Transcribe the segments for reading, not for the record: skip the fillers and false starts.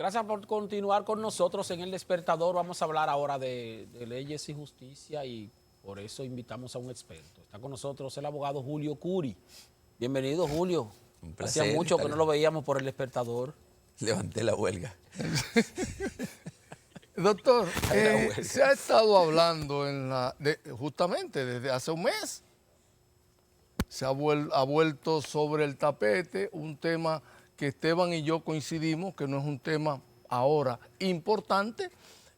Gracias por continuar con nosotros en El Despertador. Vamos a hablar ahora de leyes y justicia y por eso invitamos a un experto. Está con nosotros el abogado Julio Curi. Bienvenido, Julio. Un Hacía placer mucho que estar- no lo veíamos por El Despertador. Levanté la huelga. Doctor, Hay una huelga. se ha estado hablando justamente desde hace un mes. Ha vuelto sobre el tapete un tema que Esteban y yo coincidimos, que no es un tema ahora importante,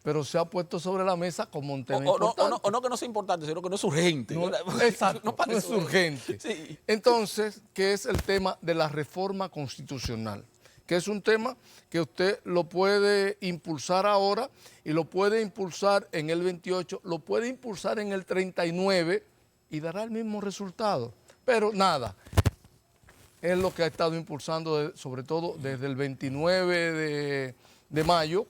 pero se ha puesto sobre la mesa como un tema importante. O no que no sea importante, sino que no es urgente. No, exacto, no parece es urgente. Sí. Entonces, ¿qué es el tema de la reforma constitucional? Que es un tema que usted lo puede impulsar ahora y lo puede impulsar en el 28, lo puede impulsar en el 39 y dará el mismo resultado. Pero nada, es lo que ha estado impulsando sobre todo desde el 29 de mayo,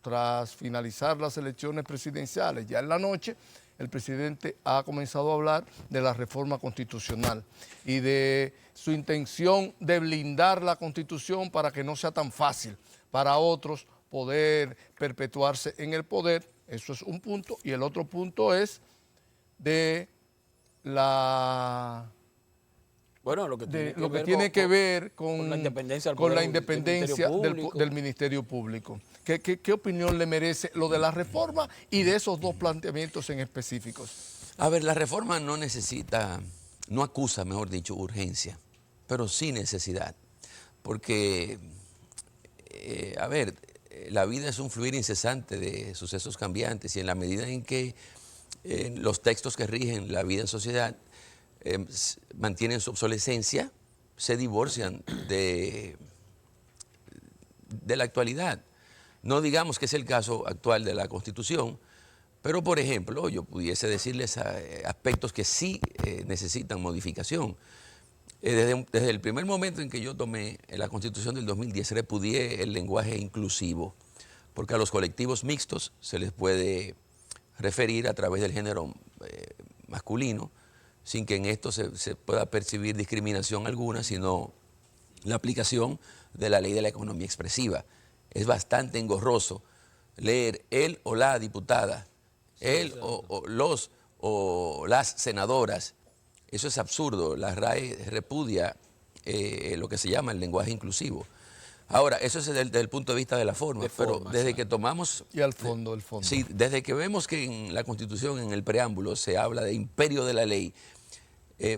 tras finalizar las elecciones presidenciales. Ya en la noche, el presidente ha comenzado a hablar de la reforma constitucional y de su intención de blindar la Constitución para que no sea tan fácil para otros poder perpetuarse en el poder. Eso es un punto. Y el otro punto es de Bueno, lo que tiene que ver con la independencia del con poder, la independencia Ministerio del Ministerio Público. ¿Qué opinión le merece lo de la reforma y de esos dos planteamientos en específicos? A ver, la reforma no necesita, no acusa, mejor dicho, urgencia, pero sí necesidad. Porque, la vida es un fluir incesante de sucesos cambiantes y en la medida en que los textos que rigen la vida en sociedad mantienen su obsolescencia, se divorcian de la actualidad. No digamos que es el caso actual de la Constitución, pero por ejemplo, yo pudiese decirles aspectos que sí necesitan modificación. Desde el primer momento en que yo tomé la Constitución del 2010, repudié el lenguaje inclusivo, porque a los colectivos mixtos se les puede referir a través del género masculino, sin que en esto se pueda percibir discriminación alguna, sino la aplicación de la ley de la economía expresiva. Es bastante engorroso leer el o la diputada, el o los o las senadoras. Eso es absurdo. La RAE repudia lo que se llama el lenguaje inclusivo. Ahora, eso es desde el punto de vista de la forma, pero desde que tomamos... Y al fondo, el fondo. Sí, desde que vemos que en la Constitución, en el preámbulo, se habla de imperio de la ley,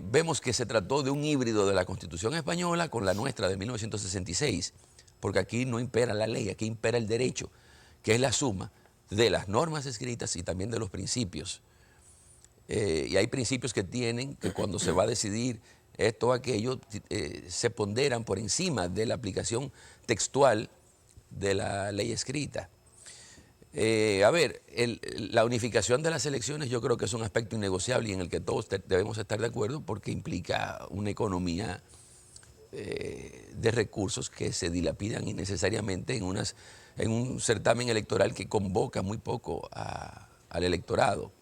vemos que se trató de un híbrido de la Constitución española con la nuestra de 1966, porque aquí no impera la ley, aquí impera el derecho, que es la suma de las normas escritas y también de los principios. Y hay principios que cuando se va a decidir esto o aquello, se ponderan por encima de la aplicación textual de la ley escrita. La unificación de las elecciones yo creo que es un aspecto innegociable y en el que todos debemos estar de acuerdo porque implica una economía de recursos que se dilapidan innecesariamente en un certamen electoral que convoca muy poco al electorado.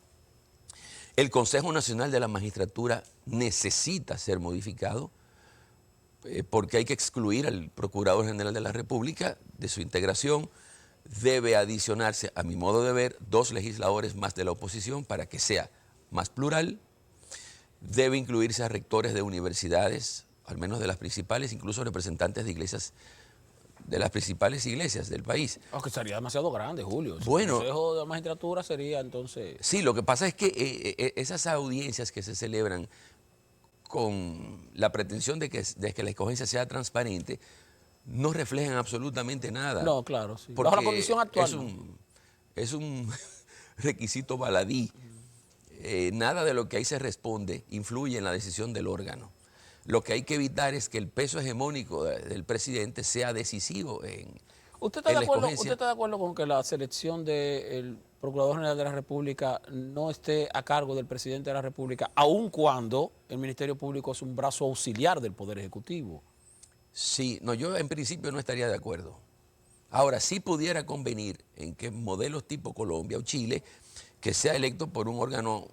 El Consejo Nacional de la Magistratura necesita ser modificado porque hay que excluir al Procurador General de la República de su integración. Debe adicionarse, a mi modo de ver, 2 legisladores más de la oposición para que sea más plural. Debe incluirse a rectores de universidades, al menos de las principales, incluso representantes de iglesias, de las principales iglesias del país. Aunque sería demasiado grande, Julio. Bueno, El Consejo de la Magistratura sería entonces... Sí, lo que pasa es que esas audiencias que se celebran con la pretensión de que la escogencia sea transparente, no reflejan absolutamente nada. No, claro, sí. Porque Bajo la condición actual. Es un requisito baladí. Nada de lo que ahí se responde influye en la decisión del órgano. Lo que hay que evitar es que el peso hegemónico del presidente sea decisivo en ¿Usted la está escogencia. de acuerdo con que la selección del Procurador General de la República no esté a cargo del Presidente de la República, aun cuando el Ministerio Público es un brazo auxiliar del Poder Ejecutivo? Sí, no, yo en principio no estaría de acuerdo. Ahora, sí pudiera convenir en que modelos tipo Colombia o Chile, que sea electo por un órgano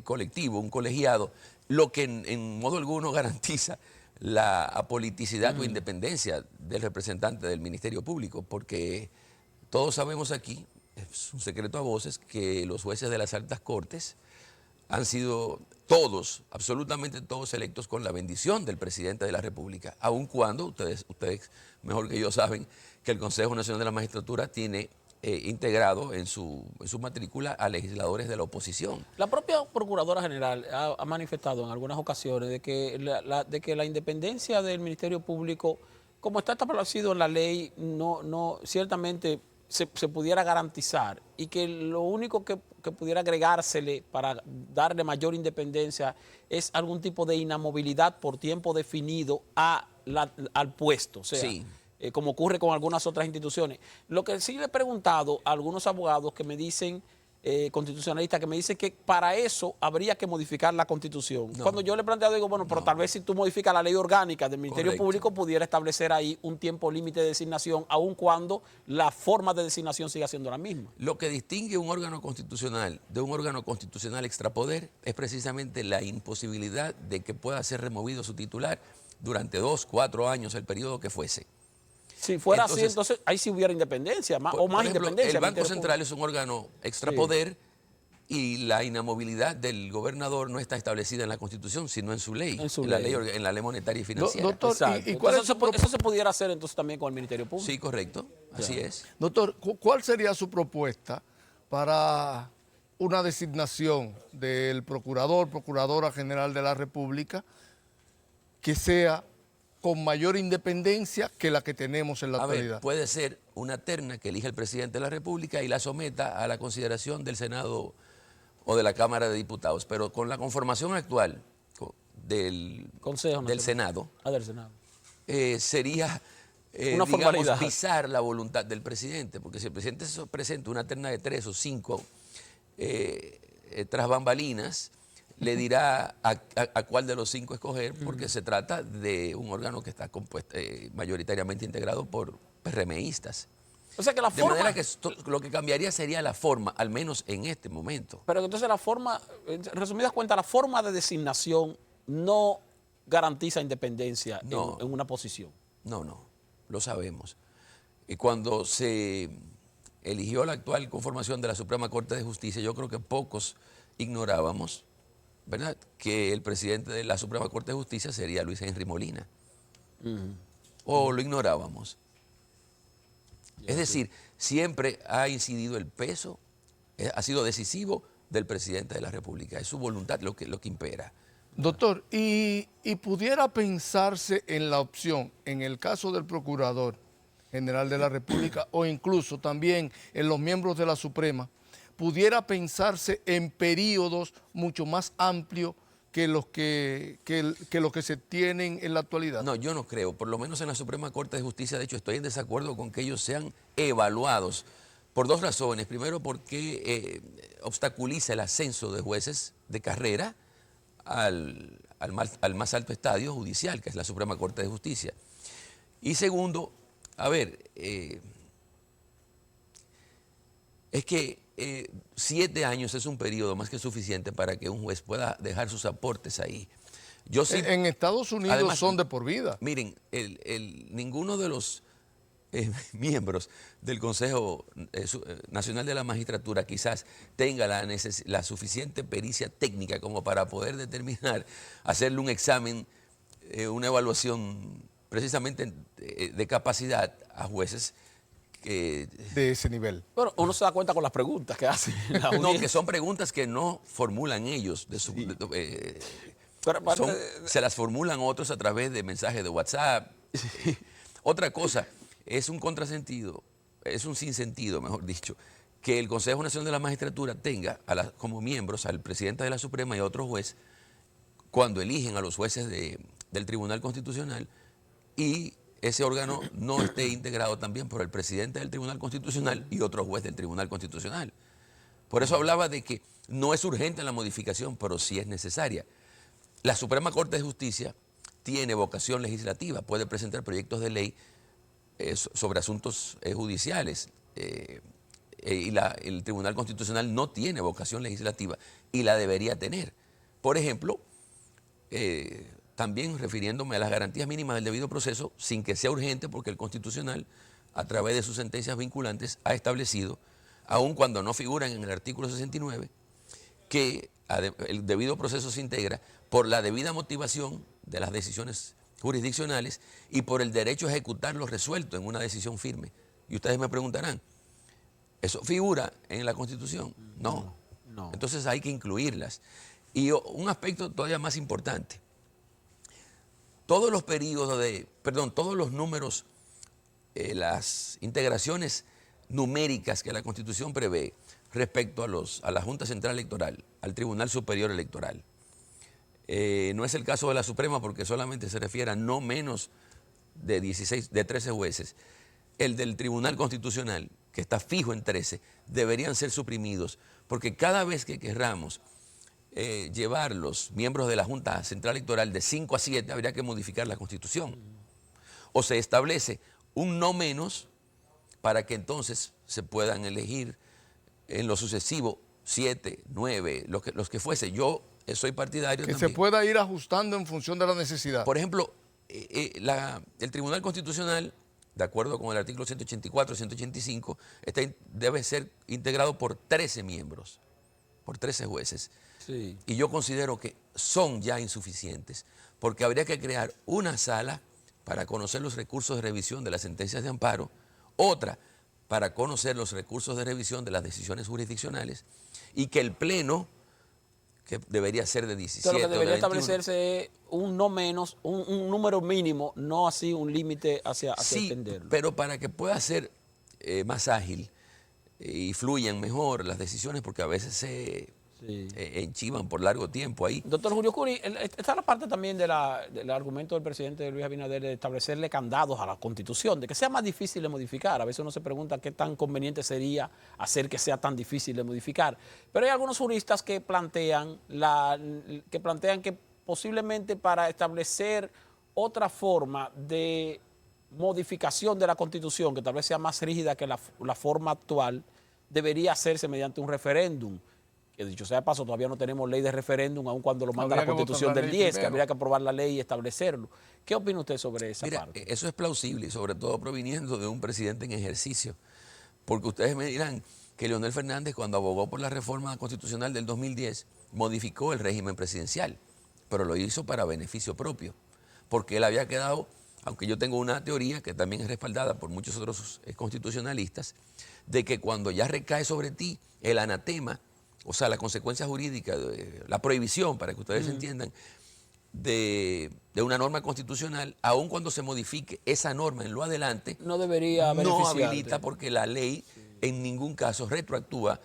colectivo, un colegiado, lo que en modo alguno garantiza la apoliticidad o independencia del representante del Ministerio Público, porque todos sabemos aquí, es un secreto a voces, que los jueces de las altas cortes han sido todos, absolutamente todos electos con la bendición del presidente de la República, aun cuando ustedes mejor que yo saben que el Consejo Nacional de la Magistratura tiene integrado en su matrícula a legisladores de la oposición. La propia Procuradora General ha manifestado en algunas ocasiones de que la independencia del Ministerio Público, como está establecido en la ley, no ciertamente se pudiera garantizar, y que lo único que pudiera agregársele para darle mayor independencia es algún tipo de inamovilidad por tiempo definido al puesto. O sea, Sí. como ocurre con algunas otras instituciones. Lo que sí le he preguntado a algunos abogados que me dicen, constitucionalistas, que me dicen que para eso habría que modificar la Constitución. No. Cuando yo le he planteado, digo, bueno, pero tal vez si tú modificas la ley orgánica del Ministerio Correcto. Público, pudiera establecer ahí un tiempo límite de designación, aun cuando la forma de designación siga siendo la misma. Lo que distingue un órgano constitucional de un órgano constitucional extrapoder es precisamente la imposibilidad de que pueda ser removido su titular durante 2, 4 años, el periodo que fuese. Si fuera así, Entonces, entonces ahí sí hubiera independencia, Por más ejemplo, independencia. el Banco Ministerio Central es un órgano extrapoder y la inamovilidad del gobernador no está establecida en la Constitución, sino en su ley, En su la ley. en la ley monetaria y financiera. Doctor, Exacto. ¿y cuál es Entonces, su eso se pudiera hacer entonces también con el Ministerio Público. Sí, correcto, así es. Doctor, ¿cuál sería su propuesta para una designación del procurador, procuradora general de la República, que sea con mayor independencia que la que tenemos en la A ver, actualidad? puede ser una terna que elija el presidente de la República y la someta a la consideración del Senado o de la Cámara de Diputados, pero con la conformación actual del Consejo del Nacional. Senado, Del Senado. sería Una formalidad. visar la voluntad del presidente, porque si el presidente se presenta una terna de 3 o 5 tras bambalinas, le dirá a cuál de los 5 escoger, porque se trata de un órgano que está compuesto mayoritariamente integrado por PRMistas. O sea que la De forma... manera que lo que cambiaría sería la forma, al menos en este momento. Pero entonces la forma, en resumidas cuentas, la forma de designación no garantiza independencia No. en una posición. No, lo sabemos. Y cuando se eligió la actual conformación de la Suprema Corte de Justicia, yo creo que pocos ignorábamos, ¿verdad?, que el presidente de la Suprema Corte de Justicia sería Luis Henry Molina. O lo ignorábamos. Es decir, siempre ha incidido el peso, ha sido decisivo del presidente de la República. Es su voluntad lo que impera. Doctor, y pudiera pensarse en la opción, en el caso del Procurador General de la República o incluso también en los miembros de la Suprema, pudiera pensarse en periodos mucho más amplios que los que se tienen en la actualidad. No, yo no creo. Por lo menos en la Suprema Corte de Justicia, de hecho, estoy en desacuerdo con que ellos sean evaluados por 2 razones. Primero, porque obstaculiza el ascenso de jueces de carrera al más alto estadio judicial, que es la Suprema Corte de Justicia. Y segundo, a ver, es que 7 años es un periodo más que suficiente para que un juez pueda dejar sus aportes ahí. Yo sí, En Estados Unidos además, son de por vida. miren, ninguno de los miembros del Consejo Nacional de la Magistratura quizás tenga la suficiente pericia técnica como para poder determinar, hacerle un examen, una evaluación precisamente de capacidad a jueces que... De ese nivel. Pero uno se da cuenta con las preguntas que hacen. La No, audiencia. que son preguntas que no formulan ellos, Pero aparte se las formulan otros a través de mensajes de WhatsApp. Otra cosa, es un contrasentido, es un sinsentido, mejor dicho, que el Consejo Nacional de la Magistratura tenga como miembros al presidente de la Suprema y a otro juez cuando eligen a los jueces del Tribunal Constitucional y ese órgano no esté integrado también por el presidente del Tribunal Constitucional y otro juez del Tribunal Constitucional. Por eso hablaba de que no es urgente la modificación, pero sí es necesaria. La Suprema Corte de Justicia tiene vocación legislativa, puede presentar proyectos de ley sobre asuntos judiciales y el Tribunal Constitucional no tiene vocación legislativa y la debería tener. Por ejemplo, también refiriéndome a las garantías mínimas del debido proceso, sin que sea urgente, porque el Constitucional, a través de sus sentencias vinculantes, ha establecido, aun cuando no figuran en el artículo 69, que el debido proceso se integra por la debida motivación de las decisiones jurisdiccionales y por el derecho a ejecutar lo resuelto en una decisión firme. Y ustedes me preguntarán, ¿eso figura en la Constitución? No. No. Entonces hay que incluirlas. Y un aspecto todavía más importante, todos los periodos todos los números, las integraciones numéricas que la Constitución prevé respecto a la Junta Central Electoral, al Tribunal Superior Electoral. No es el caso de la Suprema porque solamente se refiere a no menos de 13 jueces. El del Tribunal Constitucional, que está fijo en 13, deberían ser suprimidos porque cada vez que querramos llevar los miembros de la Junta Central Electoral de 5 a 7, habría que modificar la Constitución. O se establece un no menos para que entonces se puedan elegir en lo sucesivo 7, 9, los que fuese. Yo soy partidario que también. se pueda ir ajustando en función de la necesidad. Por ejemplo, el Tribunal Constitucional, de acuerdo con el artículo 184, 185, debe ser integrado por 13 miembros, por 13 jueces. Sí. Y yo considero que son ya insuficientes, porque habría que crear una sala para conocer los recursos de revisión de las sentencias de amparo, otra para conocer los recursos de revisión de las decisiones jurisdiccionales, y que el Pleno, que debería ser de 17 Pero lo que debería o de 21, establecerse un no menos, un número mínimo, no así un límite hacia sí, extenderlo. pero para que pueda ser más ágil y fluyan mejor las decisiones, porque a veces se enchivan por largo tiempo ahí. Doctor Julio Curi, está la parte también del argumento del presidente Luis Abinader de establecerle candados a la Constitución, de que sea más difícil de modificar. A veces uno se pregunta qué tan conveniente sería hacer que sea tan difícil de modificar. Pero hay algunos juristas que plantean que posiblemente para establecer otra forma de modificación de la Constitución, que tal vez sea más rígida que la forma actual, debería hacerse mediante un referéndum. Que dicho sea de paso, todavía no tenemos ley de referéndum, aun cuando lo manda la Constitución del 10, que habría que aprobar la ley y establecerlo. ¿Qué opina usted sobre esa parte? Eso es plausible y sobre todo proviniendo de un presidente en ejercicio. Porque ustedes me dirán que Leonel Fernández, cuando abogó por la reforma constitucional del 2010, modificó el régimen presidencial, pero lo hizo para beneficio propio, porque él había quedado, aunque yo tengo una teoría que también es respaldada por muchos otros constitucionalistas, de que cuando ya recae sobre ti el anatema, o sea, la consecuencia jurídica, la prohibición, para que ustedes entiendan, de una norma constitucional, aun cuando se modifique esa norma en lo adelante, No debería no beneficiarte. habilita porque la ley en ningún caso retroactúa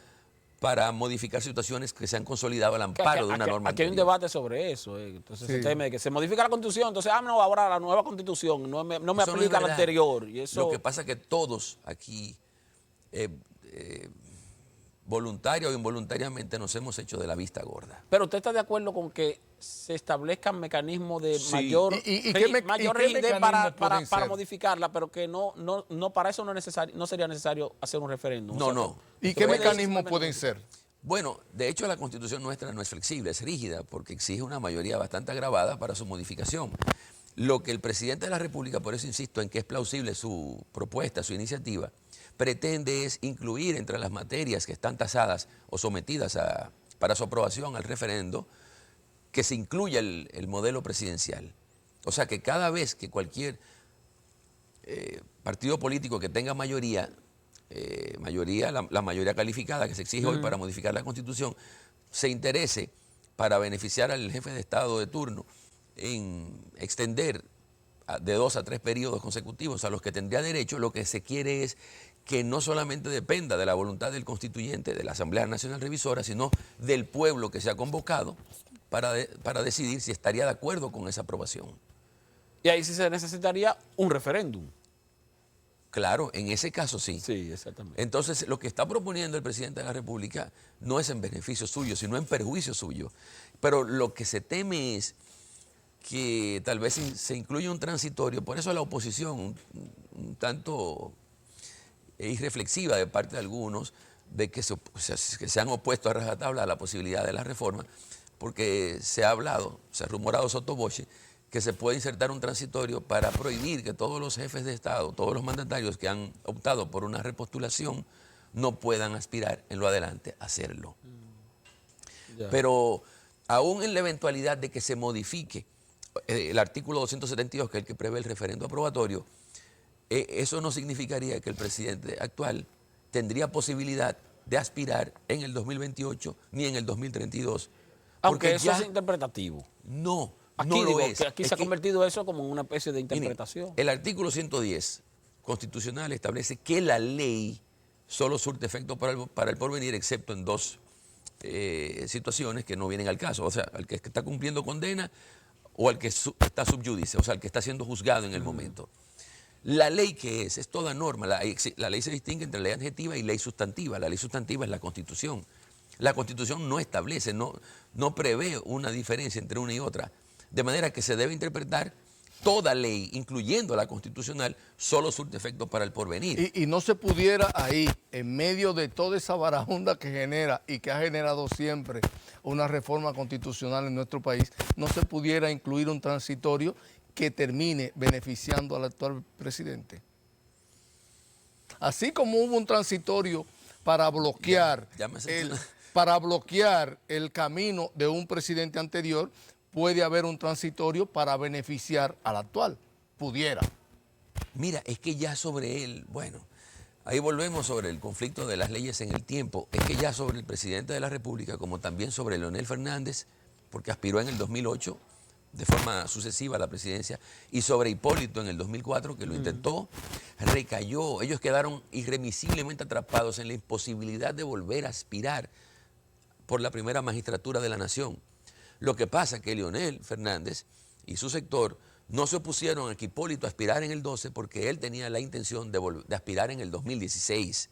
para modificar situaciones que se han consolidado al amparo de una norma Aquí hay un anterior. debate sobre eso. Entonces, el tema de que se modifica la Constitución, entonces, no, ahora la nueva Constitución no me Eso no aplica es la verdad. anterior. Y eso, Lo que pasa es que todos aquí, voluntaria o involuntariamente, nos hemos hecho de la vista gorda. pero usted está de acuerdo con que se establezcan mecanismos de Sí. mayor, ¿Qué mayor qué rigidez mecanismos pueden para ser? modificarla, pero que no para eso no sería necesario hacer un referéndum? No, no. ¿Y que qué puede- mecanismos pueden ser? Bueno, de hecho la Constitución nuestra no es flexible, es rígida, porque exige una mayoría bastante agravada para su modificación. Lo que el presidente de la República, por eso insisto en que es plausible su propuesta, su iniciativa, pretende es incluir entre las materias que están tasadas o sometidas para su aprobación al referendo, que se incluya el modelo presidencial. O sea, que cada vez que cualquier partido político que tenga mayoría, la mayoría calificada que se exige hoy para modificar la Constitución, se interese para beneficiar al jefe de Estado de turno en extender de 2 a 3 periodos consecutivos a los que tendría derecho, lo que se quiere es que no solamente dependa de la voluntad del constituyente, de la Asamblea Nacional Revisora, sino del pueblo que se ha convocado para decidir si estaría de acuerdo con esa aprobación. Y ahí sí se necesitaría un referéndum. Claro, en ese caso sí. Sí, exactamente. Entonces, lo que está proponiendo el presidente de la República no es en beneficio suyo, sino en perjuicio suyo. Pero lo que se teme es que tal vez se incluya un transitorio, por eso la oposición, un tanto irreflexiva de parte de algunos, de que se han opuesto a rajatabla a la posibilidad de la reforma, porque se ha hablado, se ha rumorado sotto voce, que se puede insertar un transitorio para prohibir que todos los jefes de Estado, todos los mandatarios que han optado por una repostulación, no puedan aspirar en lo adelante a hacerlo. Ya. Pero aún en la eventualidad de que se modifique el artículo 272, que es el que prevé el referendo aprobatorio, eso no significaría que el presidente actual tendría posibilidad de aspirar en el 2028 ni en el 2032. Aunque eso es interpretativo. No, Aquí, no digo, lo es. que aquí se ha convertido eso como en una especie de interpretación. Miren, el artículo 110 constitucional establece que la ley solo surte efecto para el porvenir, excepto en dos situaciones que no vienen al caso. O sea, al que está cumpliendo condena o al que está subyúdice, o sea, al que está siendo juzgado en el momento. La ley que es toda norma. La ley se distingue entre ley adjetiva y ley sustantiva. La ley sustantiva es la Constitución. La Constitución no establece, no prevé una diferencia entre una y otra. De manera que se debe interpretar toda ley, incluyendo la constitucional, solo surte efecto para el porvenir. Y no se pudiera ahí, en medio de toda esa barahunda que genera y que ha generado siempre una reforma constitucional en nuestro país, no se pudiera incluir un transitorio que termine beneficiando al actual presidente. Así como hubo un transitorio para bloquear, para bloquear el camino de un presidente anterior, puede haber un transitorio para beneficiar al actual. Pudiera. Mira, es que ya sobre él, bueno, ahí volvemos sobre el conflicto de las leyes en el tiempo, es que ya sobre el presidente de la República, como también sobre Leonel Fernández, porque aspiró en el 2008 de forma sucesiva a la presidencia, y sobre Hipólito en el 2004, que lo intentó, recayó. Ellos quedaron irremisiblemente atrapados en la imposibilidad de volver a aspirar por la primera magistratura de la nación. Lo que pasa es que Leonel Fernández y su sector no se opusieron a que Hipólito aspirara en el 12 porque él tenía la intención de aspirar en el 2016,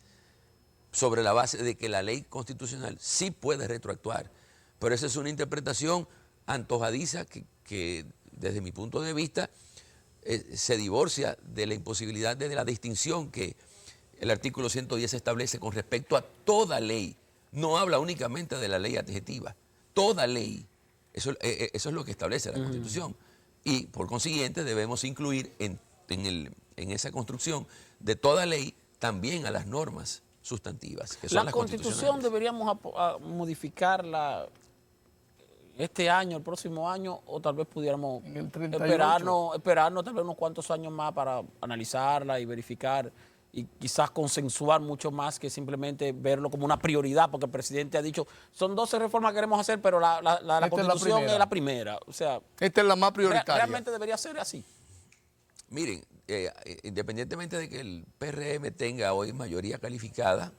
sobre la base de que la ley constitucional sí puede retroactuar. Pero esa es una interpretación antojadiza que desde mi punto de vista se divorcia de la imposibilidad de la distinción que el artículo 110 establece con respecto a toda ley. No habla únicamente de la ley adjetiva, toda ley. Eso es lo que establece la Constitución. Y por consiguiente debemos incluir en esa construcción de toda ley también a las normas sustantivas, que son La las Constitución deberíamos modificarla este año, el próximo año, o tal vez pudiéramos En el 38. esperarnos tal vez unos cuantos años más para analizarla y verificar y quizás consensuar mucho más que simplemente verlo como una prioridad, porque el presidente ha dicho, son 12 reformas que queremos hacer, pero la Constitución es la primera. O sea, esta es la más prioritaria. Realmente debería ser así. Miren, independientemente de que el PRM tenga hoy mayoría calificada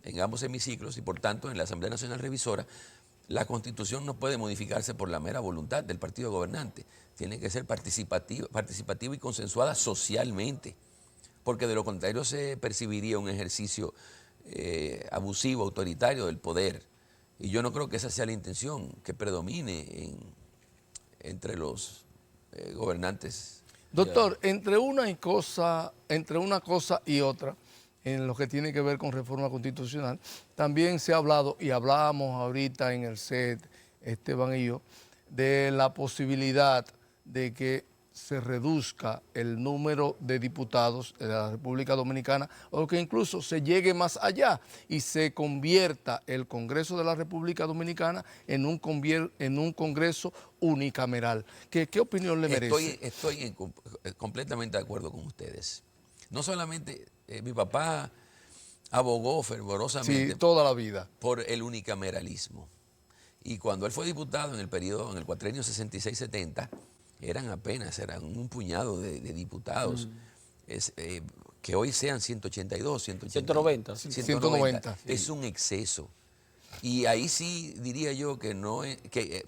en ambos hemiciclos y por tanto en la Asamblea Nacional Revisora, la Constitución no puede modificarse por la mera voluntad del partido gobernante. Tiene que ser participativa y consensuada socialmente, porque de lo contrario se percibiría un ejercicio abusivo, autoritario del poder. Y yo no creo que esa sea la intención, que predomine entre los gobernantes. Doctor, entre una cosa y otra, en lo que tiene que ver con reforma constitucional, también se ha hablado, y hablábamos ahorita en el set, Esteban y yo, de la posibilidad de que se reduzca el número de diputados de la República Dominicana o que incluso se llegue más allá y se convierta el Congreso de la República Dominicana en un Congreso unicameral. ¿Qué opinión le merece? Estoy completamente de acuerdo con ustedes. No solamente mi papá abogó fervorosamente toda la vida por el unicameralismo. Y cuando él fue diputado en el cuatrienio 66-70, eran un puñado de diputados. Que hoy sean 182, 190. 190. Es un exceso. Y ahí sí diría yo que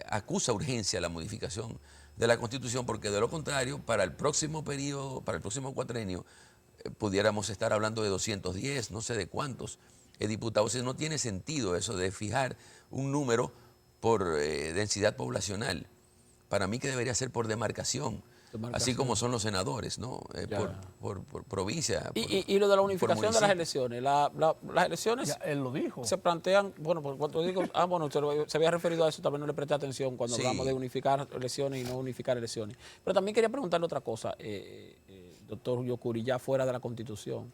acusa urgencia la modificación de la Constitución, porque de lo contrario, para el próximo periodo, para el próximo cuatrenio, pudiéramos estar hablando de 210, no sé de cuántos diputados. No tiene sentido eso de fijar un número por densidad poblacional. Para mí que debería ser por demarcación. así como son los senadores, ¿no? Por provincia. Y lo de la unificación de las elecciones. Las elecciones Ya, él lo dijo. se plantean, bueno, por cuanto digo, bueno, se había referido a eso, también no le presté atención cuando hablamos de unificar elecciones y no unificar elecciones. Pero también quería preguntarle otra cosa, doctor Yokuri, ya fuera de la Constitución.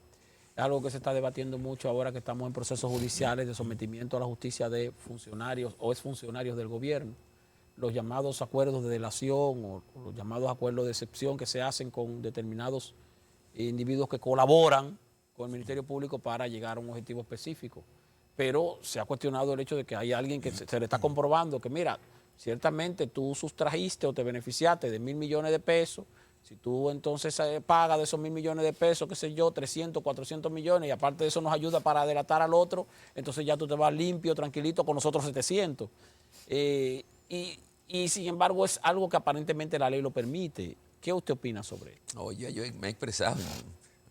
Es algo que se está debatiendo mucho ahora que estamos en procesos judiciales de sometimiento a la justicia de funcionarios o exfuncionarios del gobierno. Los llamados acuerdos de delación o los llamados acuerdos de excepción que se hacen con determinados individuos que colaboran con el Ministerio Público para llegar a un objetivo específico. Pero se ha cuestionado el hecho de que hay alguien que se le está comprobando que, mira, ciertamente tú sustrajiste o te beneficiaste de 1.000 millones de pesos. Si tú entonces pagas de esos 1.000 millones de pesos, qué sé yo, 300, 400 millones, y aparte de eso nos ayuda para delatar al otro, entonces ya tú te vas limpio, tranquilito, con nosotros 700. Y sin embargo es algo que aparentemente la ley lo permite. ¿Qué usted opina sobre esto? Oye, yo me he expresado en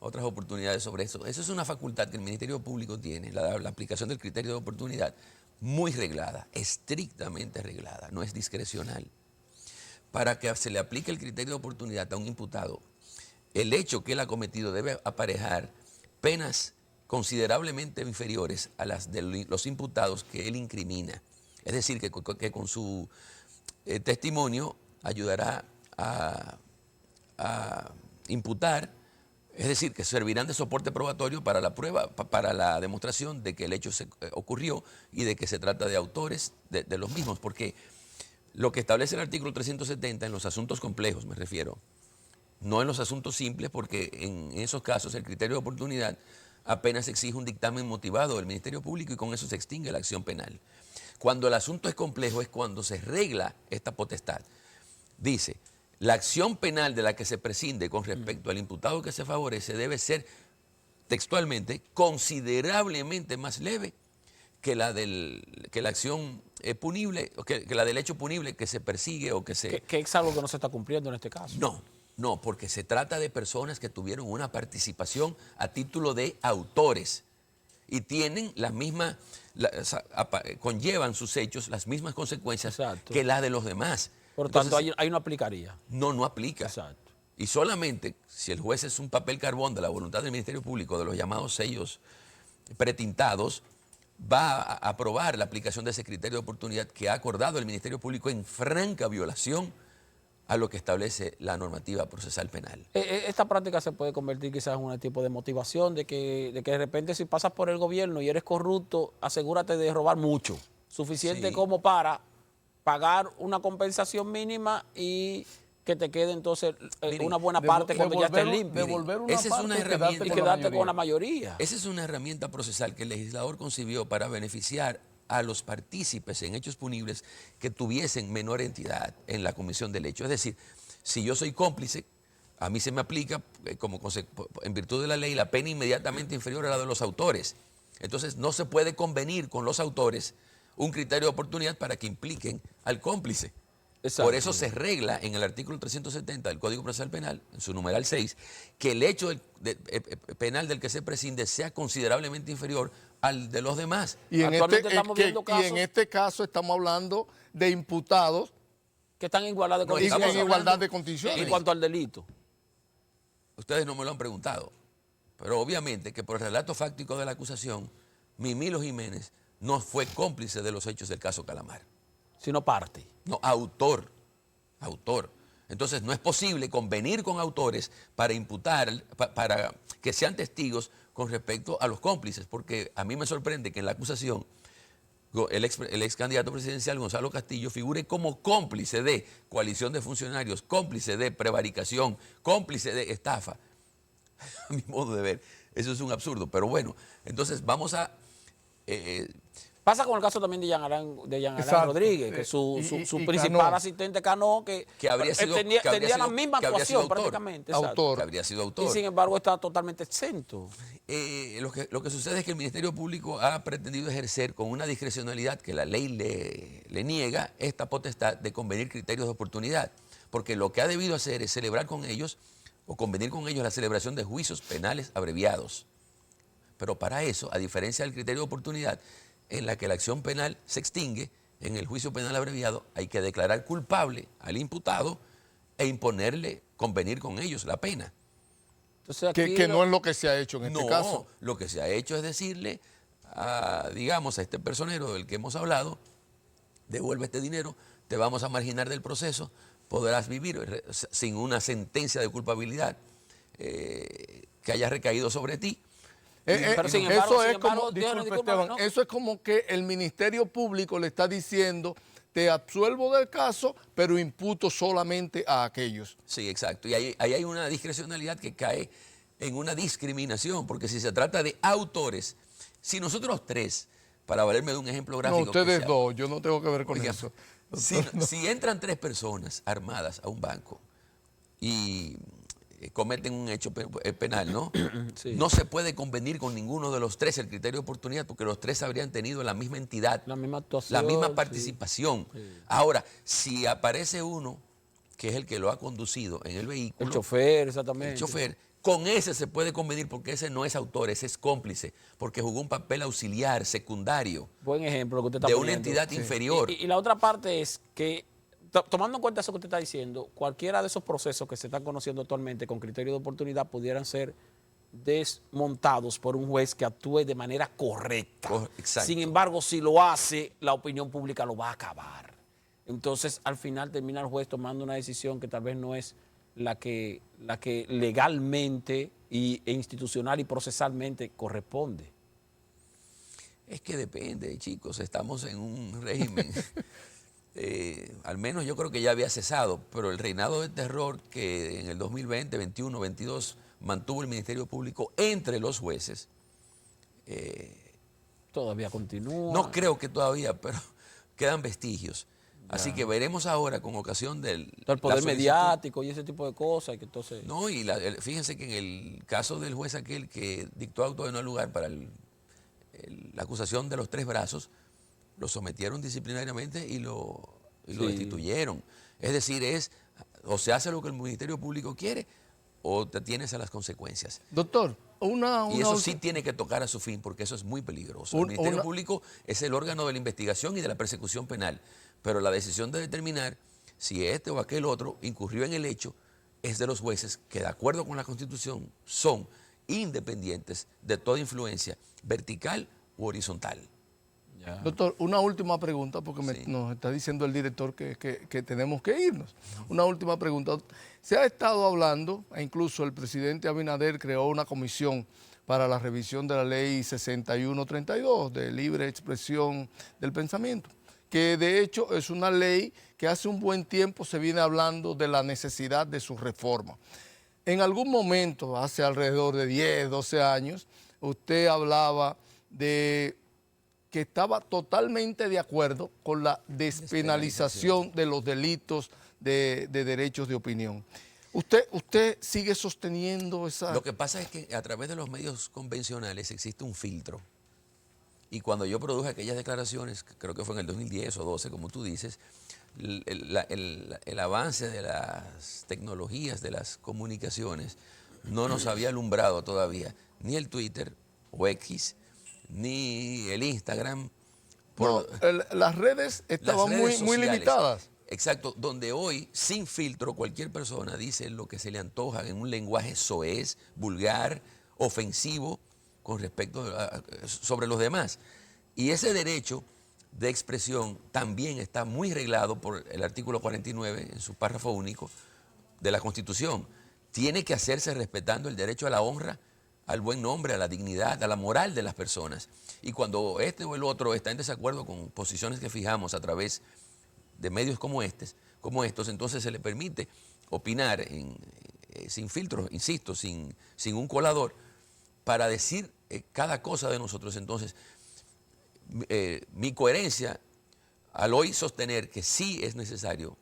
otras oportunidades sobre eso. Eso es una facultad que el Ministerio Público tiene, la aplicación del criterio de oportunidad, muy reglada, estrictamente reglada, no es discrecional. Para que se le aplique el criterio de oportunidad a un imputado, el hecho que él ha cometido debe aparejar penas considerablemente inferiores a las de los imputados que él incrimina. Es decir, que con su testimonio ayudará a imputar, es decir, que servirán de soporte probatorio para la prueba, para la demostración de que el hecho ocurrió y de que se trata de autores de los mismos, porque lo que establece el artículo 370 en los asuntos complejos, me refiero, no en los asuntos simples, porque en esos casos el criterio de oportunidad apenas exige un dictamen motivado del Ministerio Público y con eso se extingue la acción penal. Cuando el asunto es complejo es cuando se regla esta potestad. Dice, la acción penal de la que se prescinde con respecto al imputado que se favorece debe ser textualmente considerablemente más leve que la acción punible, que la del hecho punible que se persigue o que se... Que es algo que no se está cumpliendo en este caso. No, porque se trata de personas que tuvieron una participación a título de autores y tienen las mismas, conllevan sus hechos las mismas consecuencias que las de los demás. Por tanto, ahí no aplicaría. No aplica. Exacto. Y solamente si el juez es un papel carbón de la voluntad del Ministerio Público, de los llamados sellos pretintados, va a aprobar la aplicación de ese criterio de oportunidad que ha acordado el Ministerio Público en franca violación a lo que establece la normativa procesal penal. Esta práctica se puede convertir quizás en un tipo de motivación de que de repente si pasas por el gobierno y eres corrupto, asegúrate de robar mucho, suficiente como para pagar una compensación mínima y que te quede entonces una buena parte cuando ya estés limpio. Esa es una herramienta y quedarte con la mayoría. Esa es una herramienta procesal que el legislador concibió para beneficiar a los partícipes en hechos punibles que tuviesen menor entidad en la comisión del hecho. Es decir, si yo soy cómplice, a mí se me aplica, en virtud de la ley, la pena inmediatamente inferior a la de los autores. Entonces, no se puede convenir con los autores un criterio de oportunidad para que impliquen al cómplice. Exacto. Por eso se regla en el artículo 370 del Código Procesal Penal, en su numeral 6, que el hecho penal del que se prescinde sea considerablemente inferior al de los demás. Y en este caso estamos hablando de imputados que están en igualdad de condiciones. En igualdad de condiciones. En cuanto al delito. Ustedes no me lo han preguntado, pero obviamente que por el relato fáctico de la acusación, Mimilo Jiménez no fue cómplice de los hechos del caso Calamar. Sino parte. No, autor. Entonces no es posible convenir con autores para imputar, para que sean testigos con respecto a los cómplices, porque a mí me sorprende que en la acusación el ex candidato presidencial Gonzalo Castillo figure como cómplice de coalición de funcionarios, cómplice de prevaricación, cómplice de estafa. A mi modo de ver, eso es un absurdo, pero bueno, entonces vamos a... Pasa con el caso también de Jean Alain Rodríguez, que su principal Cano, asistente Cano, que tenía la misma actuación prácticamente. Que habría sido autor. Y sin embargo está totalmente exento. Lo que sucede es que el Ministerio Público ha pretendido ejercer con una discrecionalidad que la ley le niega esta potestad de convenir criterios de oportunidad. Porque lo que ha debido hacer es celebrar con ellos o convenir con ellos la celebración de juicios penales abreviados. Pero para eso, a diferencia del criterio de oportunidad, en la que la acción penal se extingue, en el juicio penal abreviado hay que declarar culpable al imputado e imponerle, convenir con ellos la pena. Entonces aquí Que no es lo que se ha hecho en este caso. Lo que se ha hecho es decirle, digamos, a este personero del que hemos hablado, devuelve este dinero, te vamos a marginar del proceso, podrás vivir sin una sentencia de culpabilidad que haya recaído sobre ti. Pero sin embargo, eso es como que el Ministerio Público le está diciendo, te absuelvo del caso, pero imputo solamente a aquellos. Sí, exacto. Y ahí hay una discrecionalidad que cae en una discriminación, porque si se trata de autores, si nosotros tres, para valerme de un ejemplo gráfico. No, ustedes dos, yo no tengo que ver con Oiga, eso. Si entran 3 personas armadas a un banco y cometen un hecho penal, ¿no? Sí. No se puede convenir con ninguno de los 3 el criterio de oportunidad porque los 3 habrían tenido la misma entidad, la misma actuación, la misma participación. Sí. Ahora, si aparece uno que es el que lo ha conducido en el vehículo, el chofer, exactamente. el chofer, con ese se puede convenir porque ese no es autor, ese es cómplice, porque jugó un papel auxiliar, secundario, Buen ejemplo lo que usted está de poniendo. una entidad inferior. Y la otra parte es que, tomando en cuenta eso que usted está diciendo, cualquiera de esos procesos que se están conociendo actualmente con criterio de oportunidad pudieran ser desmontados por un juez que actúe de manera correcta. Exacto. Sin embargo, si lo hace, la opinión pública lo va a acabar. Entonces, al final termina el juez tomando una decisión que tal vez no es la que legalmente e institucional y procesalmente corresponde. Es que depende, chicos, estamos en un régimen, al menos yo creo que ya había cesado, pero el reinado de terror que en el 2020, 21, 22 mantuvo el Ministerio Público entre los jueces, Todavía continúa. no creo que todavía, pero quedan vestigios. Así que veremos ahora con ocasión del el poder mediático y ese tipo de cosas. Que entonces... No, y fíjense que en el caso del juez aquel que dictó auto de no lugar para la acusación de los 3 brazos, lo sometieron disciplinariamente y lo destituyeron. Es decir, o se hace lo que el Ministerio Público quiere o te tienes a las consecuencias. Doctor, y eso sí tiene que tocar a su fin porque eso es muy peligroso. El Ministerio Público es el órgano de la investigación y de la persecución penal, pero la decisión de determinar si este o aquel otro incurrió en el hecho es de los jueces que, de acuerdo con la Constitución, son independientes de toda influencia vertical u horizontal. Ya. Doctor, una última pregunta, porque nos está diciendo el director que tenemos que irnos. Una última pregunta. Se ha estado hablando, e incluso el presidente Abinader creó una comisión para la revisión de la ley 6132 de libre expresión del pensamiento, que de hecho es una ley que hace un buen tiempo se viene hablando de la necesidad de su reforma. En algún momento, hace alrededor de 10, 12 años, usted hablaba de que estaba totalmente de acuerdo con la despenalización de los delitos de derechos de opinión. ¿Usted sigue sosteniendo esa...? Lo que pasa es que a través de los medios convencionales existe un filtro. Y cuando yo produje aquellas declaraciones, creo que fue en el 2010 o 12, como tú dices, el avance de las tecnologías, de las comunicaciones, no nos había alumbrado todavía ni el Twitter o X, ni el Instagram. Las redes estaban muy limitadas. Exacto, donde hoy, sin filtro, cualquier persona dice lo que se le antoja en un lenguaje soez, vulgar, ofensivo, con respecto sobre los demás. Y ese derecho de expresión también está muy reglado por el artículo 49 en su párrafo único de la Constitución. Tiene que hacerse respetando el derecho a la honra, al buen nombre, a la dignidad, a la moral de las personas. Y cuando este o el otro está en desacuerdo con posiciones que fijamos a través de medios como estos, entonces se le permite opinar sin filtros, insisto, sin un colador, para decir cada cosa de nosotros. Entonces, mi coherencia al hoy sostener que sí es necesario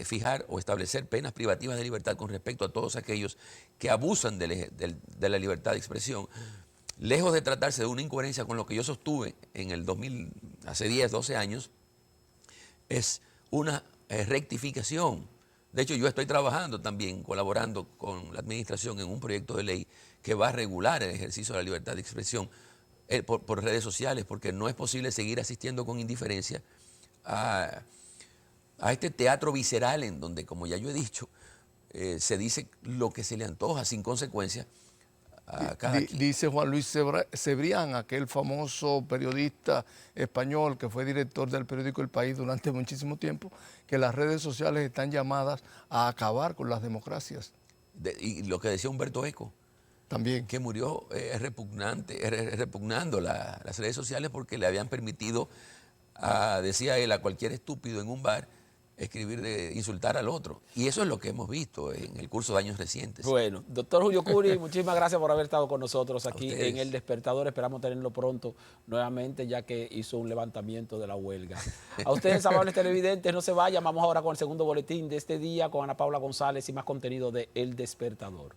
fijar o establecer penas privativas de libertad con respecto a todos aquellos que abusan de la libertad de expresión, lejos de tratarse de una incoherencia con lo que yo sostuve en el 2000, hace 10, 12 años, es una rectificación. De hecho, yo estoy trabajando también, colaborando con la administración en un proyecto de ley que va a regular el ejercicio de la libertad de expresión por redes sociales, porque no es posible seguir asistiendo con indiferencia a a este teatro visceral en donde, como ya yo he dicho, se dice lo que se le antoja sin consecuencia a cada quien. Dice Juan Luis Cebrián, aquel famoso periodista español que fue director del periódico El País durante muchísimo tiempo, que las redes sociales están llamadas a acabar con las democracias. Y lo que decía Humberto Eco, También. que murió repugnando las redes sociales porque le habían permitido, decía él, a cualquier estúpido en un bar escribir, insultar al otro. Y eso es lo que hemos visto en el curso de años recientes. Bueno, doctor Julio Curi, muchísimas gracias por haber estado con nosotros aquí ustedes. en El Despertador. Esperamos tenerlo pronto nuevamente, ya que hizo un levantamiento de la huelga. A ustedes, amables televidentes, no se vayan. Vamos ahora con el segundo boletín de este día con Ana Paula González y más contenido de El Despertador.